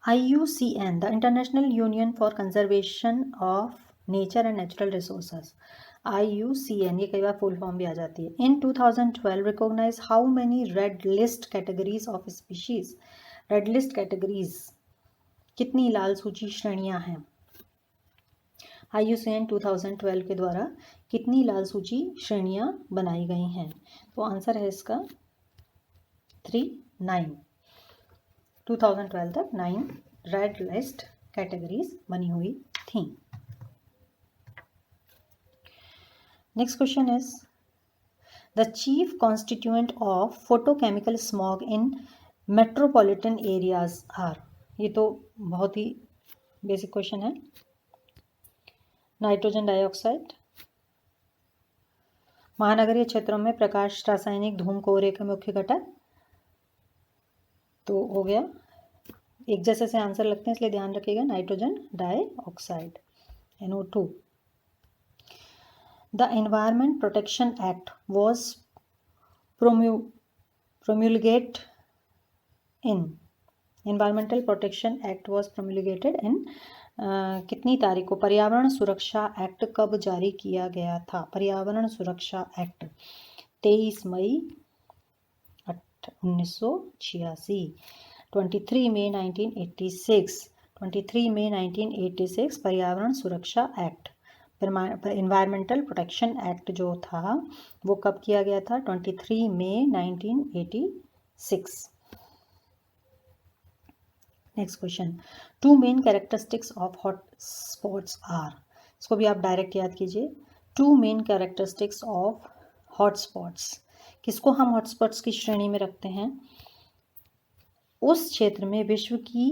IUCN, the International Union for Conservation of Nature and Natural Resources. IUCN, ये कई बार full form भी आ जाती है. In 2012 recognize how many red list categories of species. Red list categories, कितनी लाल सूची श्रेणियां हैं? IUCN 2012 के द्वारा कितनी लाल सूची श्रेणियां बनाई गई हैं? तो आंसर है इसका 9. 2012 तक 9 रेड लिस्ट कैटेगरीज बनी हुई थी. Next question is the chief constituent of photochemical smog in metropolitan areas are. ये तो बहुत ही बेसिक क्वेश्चन है. Nitrogen dioxide. महानगरीय क्षेत्रों में प्रकाश रासायनिक धूम कोहरे के मुख्य घटक. तो हो गया, एक जैसे से आंसर लगते हैं इसलिए ध्यान रखिएगा. Nitrogen dioxide NO2. The environment protection act was promulgated in. Environmental protection act was promulgated in कितनी तारीख को? पर्यावरण सुरक्षा एक्ट कब जारी किया गया था? पर्यावरण सुरक्षा एक्ट 23 मई 1986. 23 मई 1986. 23 मई 1986 पर्यावरण सुरक्षा एक्ट, एनवायरमेंटल प्रोटेक्शन एक्ट जो था वो कब किया गया था? 23 मई 1986. Next question, 2 main characteristics of hot spots are. इसको भी आप डायरेक्ट याद कीजिए. 2 main characteristics of hot spots. किसको हम हॉट स्पॉट्स की श्रेणी में रखते हैं? उस क्षेत्र में विश्व की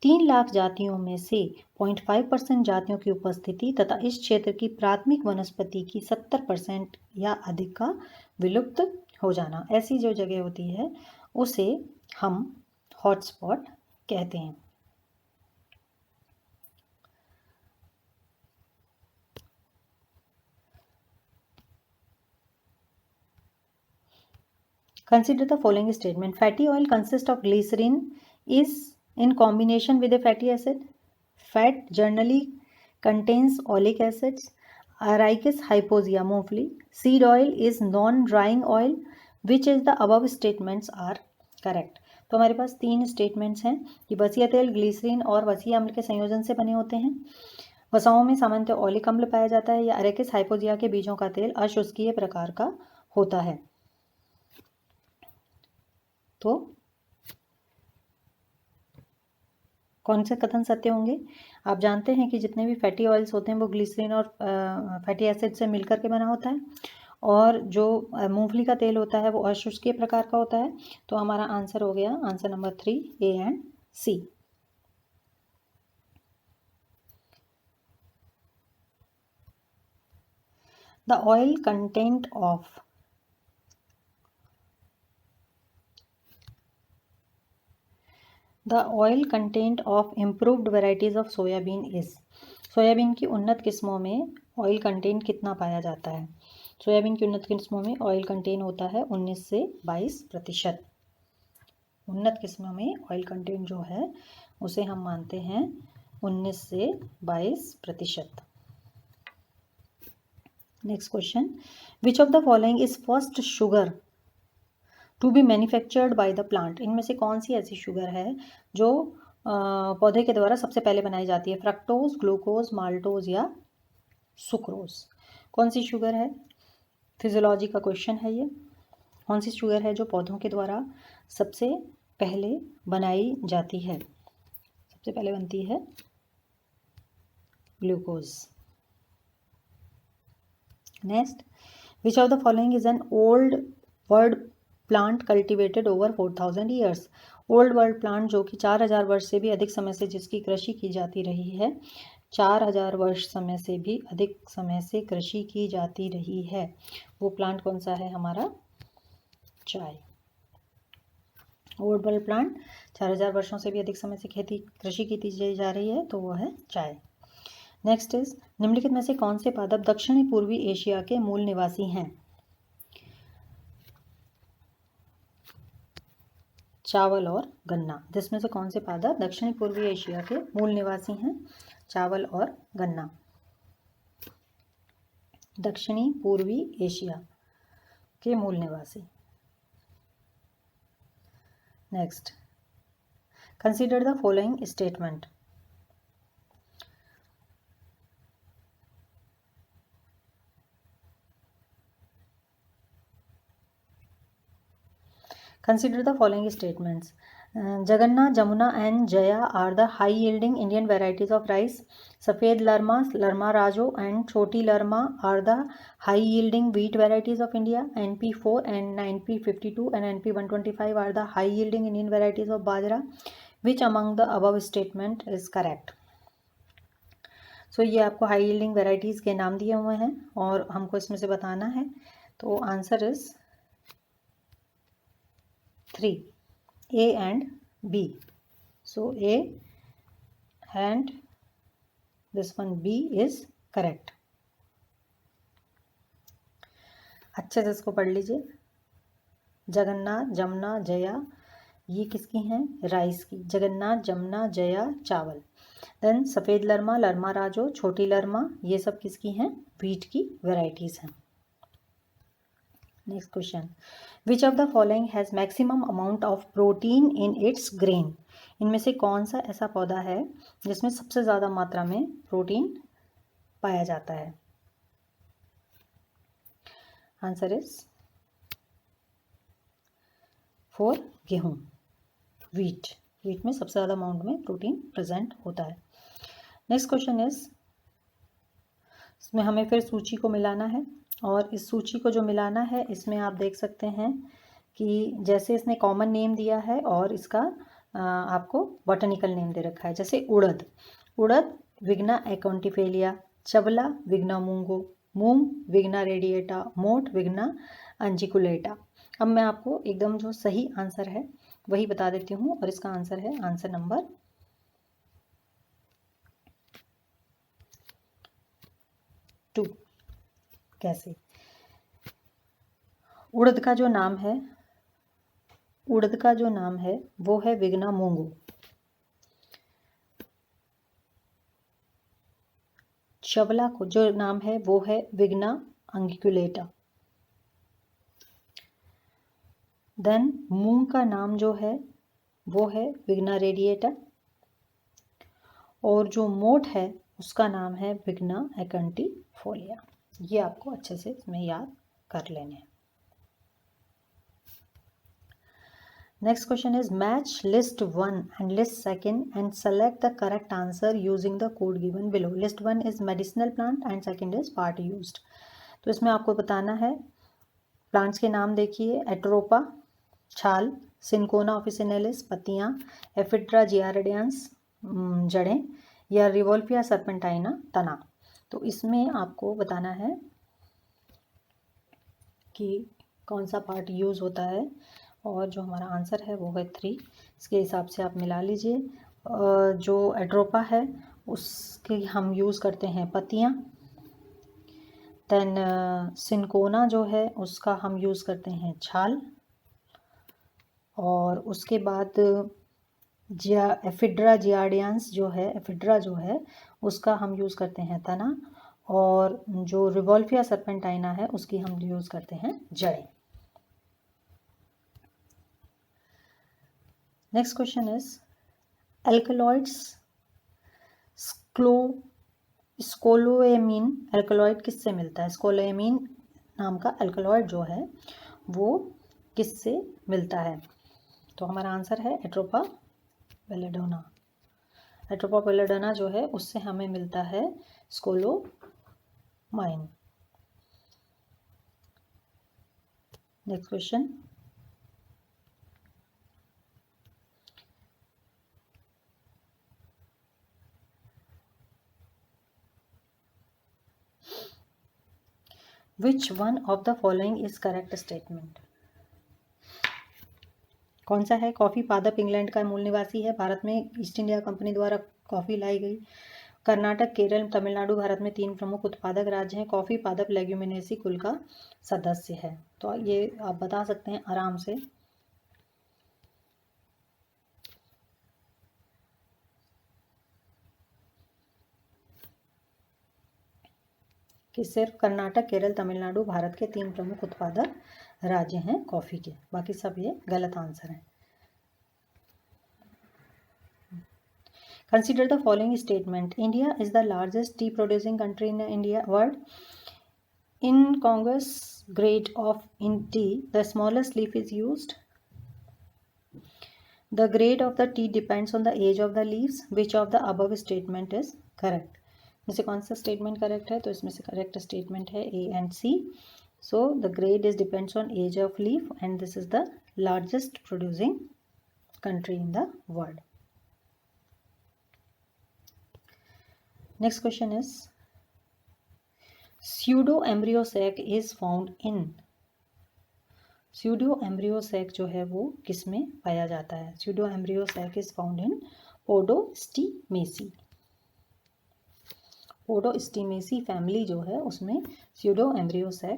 3 लाख जातियों में से 0.5% जातियों की उपस्थिति तथा इस क्षेत्र की प्राथमिक वनस्पति की 70% या अधिक का विलुप्त हो जाना. ऐसी जो जगह होती है उसे हम हॉटस्पॉट कहते हैं. Consider the following statement. Fatty oil consists of glycerin is in combination with a fatty acid. Fat generally contains oleic acids. Arachis hypoxia मूंगफली. Seed oil is non-drying oil. Which is the above statements are correct. तो हमारे पास 3 statements हैं कि वसीय तेल glycerine और वसीय अम्ल के संयोजन से बने होते हैं. वसाओं में सामान्यतः ओलिक अम्ल पाया जाता है या अरेकिस हाइपोजिया के बीजों का तेल अशुष्कीय प्रकार का होता है. तो कौन से कथन सत्य होंगे? आप जानते हैं कि जितने भी फैटी ऑयल्स होते हैं वो ग्लिसरीन और फैटी एसिड से मिलकर के बना होता है, और जो मूंगफली का तेल होता है वो अशुष्कीय प्रकार का होता है. तो हमारा आंसर हो गया answer number 3 A and C. The oil content of improved varieties of soybean is. Soybean की उन्नत किस्मों में ऑयल कंटेंट कितना पाया जाता है? सोयाबीन की उन्नत किस्मों में ऑयल कंटेंट होता है 19 से 22%. उन्नत किस्मों में ऑयल कंटेंट जो है उसे हम मानते हैं 19 से 22%. Next question, which of the following is first sugar to be manufactured by the plant. इनमें से कौन सी ऐसी शुगर है जो पौधे के द्वारा सबसे पहले बनाई जाती है? फ्रक्टोज, ग्लूकोज, माल्टोज या सुक्रोज. कौन सी शुगर है? फिजियोलॉजी का क्वेश्चन है ये. कौन सी शुगर है जो पौधों के द्वारा सबसे पहले बनाई जाती है? सबसे पहले बनती है glucose. Next, which of the following is an old world plant cultivated over 4000 years. Old world plant जो कि 4000 वर्ष से भी अधिक समय से जिसकी कृषि की जाती रही है, 4000 वर्ष समय से भी अधिक समय से कृषि की जाती रही है, वो प्लांट कौन सा है? हमारा चाय. ओल्ड वर्ल्ड प्लांट 4000 वर्षों से भी अधिक समय से कृषि की जा रही है तो वो है चाय. नेक्स्ट इज, निम्नलिखित में से कौन से पादप दक्षिणी पूर्वी एशिया के मूल निवासी हैं? चावल और गन्ना। जिसमें से कौन से पादप दक्षिणी पूर्वी एशिया के मूल निवासी हैं? चावल और गन्ना। दक्षिणी पूर्वी एशिया के मूल निवासी। Next, consider the following statement. Consider the following statements. Jagannath, Jamuna and Jaya are the high yielding Indian varieties of rice. Safed Larma, Larma Rajo and Choti Larma are the high yielding wheat varieties of India. NP4 and 9P52 and NP125 are the high yielding Indian varieties of Bajra. Which among the above statement is correct? So ये आपको high yielding varieties के नाम दिए हुए हैं और हमको इसमें से बताना है। तो answer is 3, A and B. So A and this one B is correct. अच्छे से इसको पढ़ लीजिए। जगन्नाथ, जमुना, जया ये किसकी हैं? राइस की। जगन्नाथ, जमुना, जया चावल। देन सफ़ेद लरमा, लरमा राजो, छोटी लरमा ये सब किसकी हैं? व्हीट की वेराइटीज़ हैं। Next question, which of the following has maximum amount of protein in its grain? इनमें से कौन सा ऐसा पौधा है जिसमें सबसे ज़्यादा मात्रा में प्रोटीन पाया जाता है? आंसर इज 4, गेहूं। व्हीट में सबसे ज़्यादा अमाउंट में प्रोटीन प्रेजेंट होता है। नेक्स्ट क्वेश्चन इज, इसमें हमें फिर सूची को मिलाना है और इस सूची को जो मिलाना है इसमें आप देख सकते हैं कि जैसे इसने कॉमन नेम दिया है और इसका आपको बॉटनिकल नेम दे रखा है। जैसे उड़द विग्ना एकोंटिफेलिया, चबला विग्ना मूंगो, मूंग विग्ना रेडिएटा, मोठ विग्ना अंजिकुलेटा। अब मैं आपको एकदम जो सही आंसर है वही बता देती हूँ और इसका आंसर है आंसर नंबर 2। कैसे? उड़द का जो नाम है वो है विग्ना मूंगो। चवला को जो नाम है वो है विग्ना अंगिकुलेटा। देन मूंग का नाम जो है वो है विग्ना रेडिएटा और जो मोठ है उसका नाम है विग्ना एकेंटिफोलिया। ये आपको अच्छे से इसमें याद कर लेने हैं। Next question is match list 1 and list 2 and select the correct answer using the code given below. List 1 is medicinal plant and second is part used. तो इसमें आपको बताना है प्लांट्स के नाम। देखिए, एट्रोपा छाल, सिंकोना ऑफिसिनेलिस पत्तियां, एफिड्रा जियारिडियंस जड़ें या रिवोल्फिया सर्पेंटाइना तना। तो इसमें आपको बताना है कि कौन सा पार्ट यूज़ होता है और जो हमारा आंसर है वो है 3। इसके हिसाब से आप मिला लीजिए। जो एट्रोपा है उसके हम यूज़ करते हैं पत्तियां। देन सिंकोना जो है उसका हम यूज़ करते हैं छाल और उसके बाद एफिड्रा जियार्डियंस जो है उसका हम यूज़ करते हैं तना और जो रिवोल्फिया सर्पेंटाइना है उसकी हम यूज़ करते हैं जड़ें। Next question is alkaloids scopolamine alkaloid किससे मिलता है? स्कोलोएमीन नाम का एल्कलॉइड जो है वो किससे मिलता है? तो हमारा आंसर है एट्रोपा बेलेडोना। एट्रोपा बेलेडोना जो है उससे हमें मिलता है scopolamine. Next question, which one of the following is correct statement? कौन सा है? कॉफ़ी पादप इंग्लैंड का मूल निवासी है। भारत में ईस्ट इंडिया कंपनी द्वारा कॉफ़ी लाई गई। कर्नाटक, केरल, तमिलनाडु भारत में 3 प्रमुख उत्पादक राज्य हैं। कॉफ़ी पादप लेग्यूमिनेसी कुल का सदस्य है। तो ये आप बता सकते हैं आराम से। कि सिर्फ कर्नाटक, केरल, तमिलनाडु भारत के 3 प्रमुख उत्पादक राज्य हैं कॉफ़ी के, बाकी सब ये गलत आंसर हैं। Consider the following statement. India is the largest tea producing country in the world. In Congress grade of in tea, the smallest leaf is used. The grade of the tea depends on the age of the leaves. Which of the above statement is correct? में से कौन सा statement correct है? तो इसमें से correct statement है A and C. So the grade is depends on age of leaf and this is the largest producing country in the world. Next question is pseudo-embryo sac is found in. Pseudo-embryo sac जो है वो किस में पाया जाता है? Pseudo-embryo sac is found in Podostomaceae. Podostomaceae family जो है उसमें pseudo-embryo sac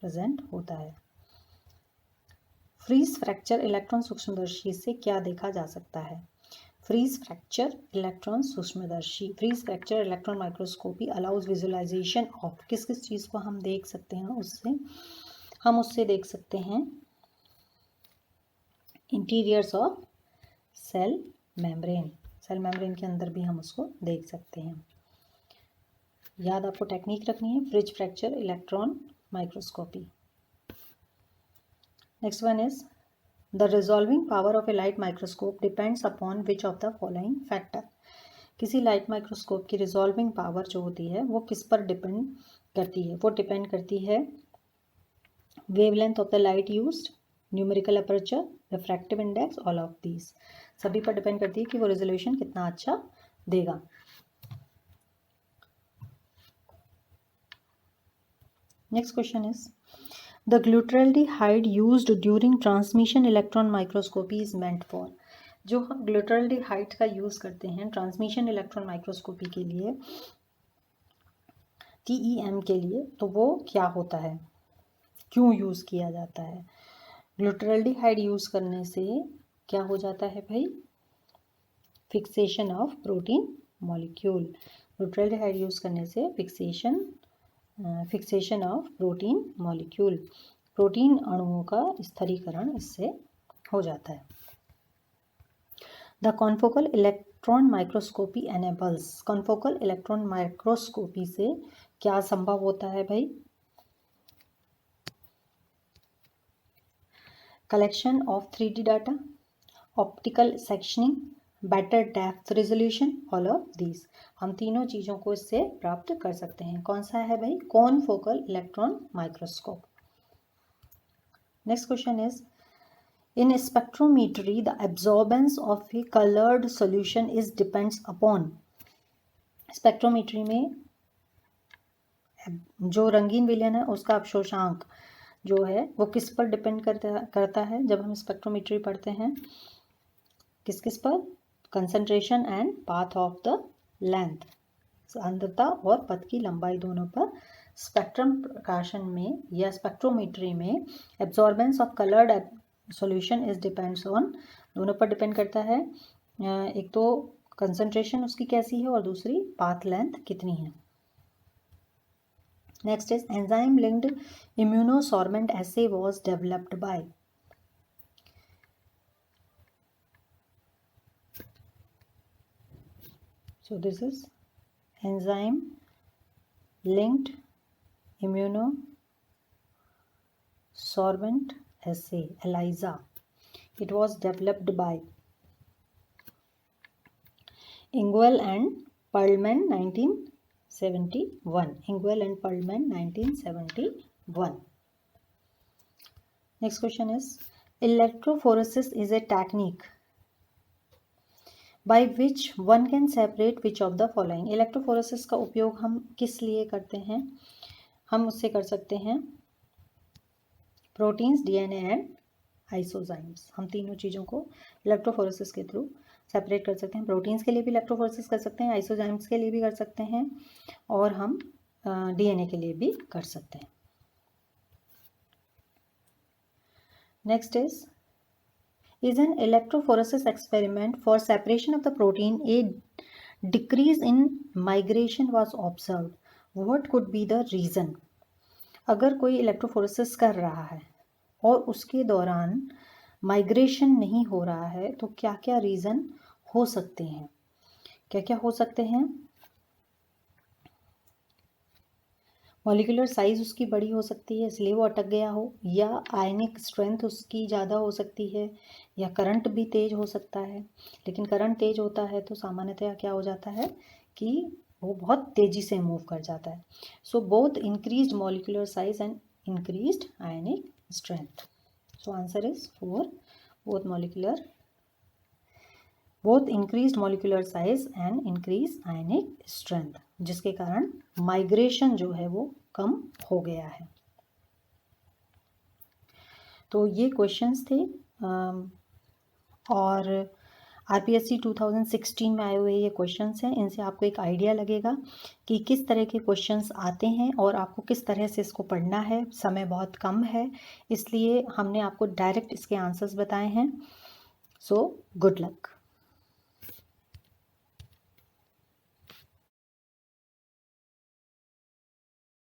प्रेजेंट होता है. फ्रीज फ्रैक्चर इलेक्ट्रॉन सूक्ष्मदर्शी से क्या देखा जा सकता है? फ्रीज फ्रैक्चर इलेक्ट्रॉन सूक्ष्मदर्शी, freeze fracture electron microscopy allows visualisation of किस किस चीज़ को हम देख सकते हैं? उससे देख सकते हैं interiors of cell membrane. Cell membrane के अंदर भी हम उसको देख सकते हैं. याद आपको टेक्निक रखनी है, fridge fracture electron microscopy. Next one is the resolving power of A light microscope depends upon which of the following factor. किसी लाइट माइक्रोस्कोप की रिजॉल्विंग पावर जो होती है वो किस पर डिपेंड करती है? वो डिपेंड करती है wavelength of the light used, numerical aperture, refractive index, all of these. सभी पर डिपेंड करती है कि वो रेजोल्यूशन कितना अच्छा देगा. Next question is the ग्लूटाल्डिहाइड used during transmission electron microscopy is meant for. जो हम ग्लूटाल्डिहाइड का यूज़ करते हैं ट्रांसमिशन इलेक्ट्रॉन माइक्रोस्कोपी के लिए, TEM के लिए, तो वो क्या होता है, क्यों यूज़ किया जाता है? ग्लूटाल्डिहाइड यूज़ करने से क्या हो जाता है भाई? Fixation of protein molecule. ग्लूटाल्डिहाइड use करने से fixation of protein molecule, protein अणुओं का स्थिरीकरण इससे हो जाता है. The confocal electron microscopy enables. Confocal electron microscopy से क्या संभव होता है भाई? Collection of 3D data, optical sectioning, better depth resolution, all of these. हम तीनों चीज़ों को इससे प्राप्त कर सकते हैं. कौन सा है भाई? Confocal electron microscope. Next question is in spectrometry the absorbance of A coloured solution is depends upon. Spectrometry में जो रंगीन विलयन है उसका अवशोषांक जो है वो किस पर डिपेंड करता है? जब हम स्पेक्ट्रोमीट्री पढ़ते हैं किस पर? Concentration and path of the length, सांद्रता और पथ की लंबाई दोनों पर. स्पेक्ट्रम प्रकाशन में या स्पेक्ट्रोमीट्री में absorbance of coloured solution is depends on, दोनों पर डिपेंड करता है. एक तो कंसंट्रेशन उसकी कैसी है और दूसरी पाथ लेंथ कितनी है. Next is enzyme linked immunosorbent essay was developed by. So this is enzyme linked immunosorbent assay, ELISA. It was developed by Inguel and Perlman 1971. Inguel and Perlman 1971. Next question is electrophoresis is a technique by which one can separate which of the following. Electrophoresis का उपयोग हम किस लिए करते हैं? हम उससे कर सकते हैं प्रोटीन्स, DNA एंड आइसोजाइम्स. हम तीनों चीज़ों को इलेक्ट्रोफोरेसिस के थ्रू सेपरेट कर सकते हैं. प्रोटीन्स के लिए भी इलेक्ट्रोफोरेसिस कर सकते हैं, आइसोजाइम्स के लिए भी कर सकते हैं और हम DNA के लिए भी कर सकते हैं. Next is an electrophoresis experiment for separation of the protein. A decrease in migration was observed. What could be the reason. अगर कोई इलेक्ट्रोफोरेसिस कर रहा है और उसके दौरान माइग्रेशन नहीं हो रहा है तो क्या क्या रीज़न हो सकते हैं, क्या क्या हो सकते हैं। मॉलिक्यूलर साइज उसकी बड़ी हो सकती है इसलिए वो अटक गया हो, या आयनिक स्ट्रेंथ उसकी ज़्यादा हो सकती है, या करंट भी तेज हो सकता है। लेकिन करंट तेज होता है तो सामान्यतया क्या हो जाता है कि वो बहुत तेज़ी से मूव कर जाता है। So both increased molecular size and increased ionic strength. So answer is 4, both increased molecular size and increase ionic strength, जिसके कारण माइग्रेशन जो है वो कम हो गया है। तो ये क्वेश्चंस थे और आरपीएससी 2016 में आए हुए ये क्वेश्चंस हैं। इनसे आपको एक आइडिया लगेगा कि किस तरह के क्वेश्चंस आते हैं और आपको किस तरह से इसको पढ़ना है। समय बहुत कम है इसलिए हमने आपको डायरेक्ट इसके आंसर्स बताए हैं। So good luck.